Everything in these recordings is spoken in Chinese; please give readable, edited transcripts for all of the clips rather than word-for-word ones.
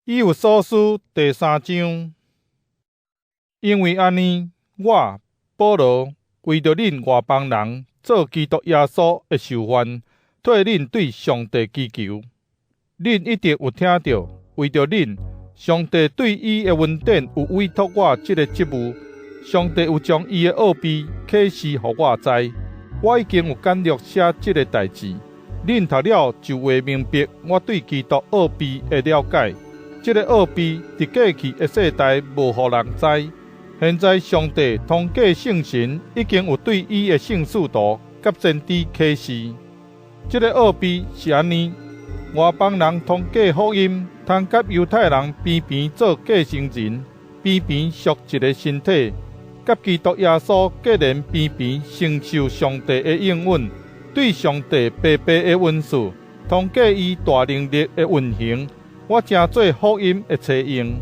以弗所书第3章。因为安尼，我保罗为着恁外邦人做基督耶稣的受患，替恁对上帝祈求。恁一定有听到，为着恁，上帝对伊的恩典有委托我这个职务。上帝有将伊的奥秘启示予我知，我已经有简略写这个代志。恁读了就会明白我对基督奥秘的了解。这个奥秘伫过去的世代无予人知，现在上帝通过圣神已经有对伊的圣使徒甲先知启示。这个奥秘是安尼：外邦人通过福音，通甲犹太人平平做继承人，平平属一个身体，甲基督耶稣结连平平承受上帝的应允，对上帝白白的恩赐，通过伊大能力的运行。我正做福音的车用，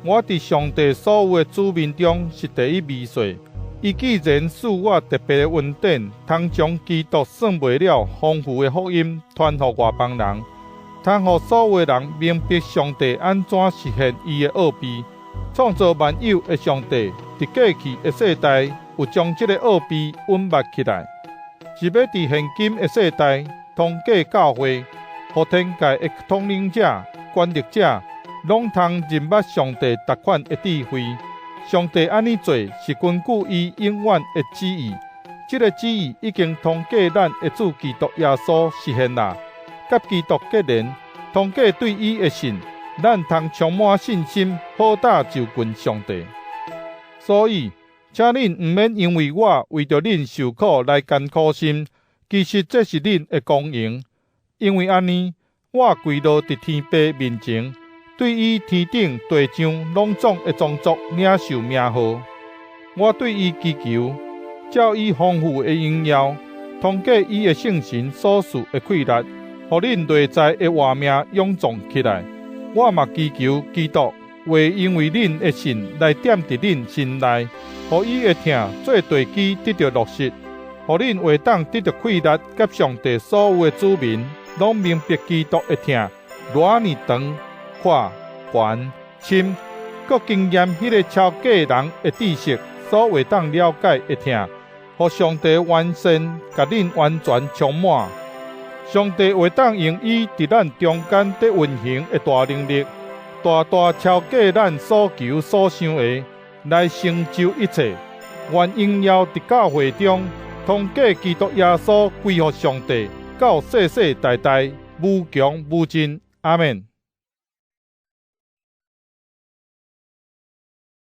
我伫上帝所有的子民中是第一美穗。伊既然赐我特别的恩典，通将基督算为了丰富的福音传予外邦人，通予所有的人明白上帝安怎实现伊的奥秘。创造万有的上帝，伫过去的世代有将这个奥秘稳密起来，是要伫现今的世代通过教会，予天界的统领者、权力者，拢通认捌上帝达款的智慧。上帝安尼做，是根据伊永远的旨意。这个旨意已经通过咱的主基督耶稣实现啦。甲基督结连，通过对伊的信，咱通充满信心，好打就近上帝。所以，请恁毋免因为我为着恁受苦来艰苦心，其实这是恁的光荣。因为安尼，我跪落伫天父面前，对伊天顶地上拢总的宗族领受名号。我对伊祈求，照伊丰富的荣耀，通过伊的圣神所赐的气力，互恁内在的活命勇壮起来。我嘛祈求基督会因为恁的信来点伫恁心内，互伊的疼做地基得到落实，互恁会当得到气力，甲上帝所有的子民拢明白基督的疼偌尼长、宽、悬、深，佮经验迄个超过人的知识所会当了解的疼，互上帝完善，甲恁完全充满。上帝会当用伊伫咱中间得运行的大能力，大大超过咱所求所想的，来成就一切。愿荣耀伫教会中，通过基督耶稣归予上帝，到世世代代无穷无尽。阿们。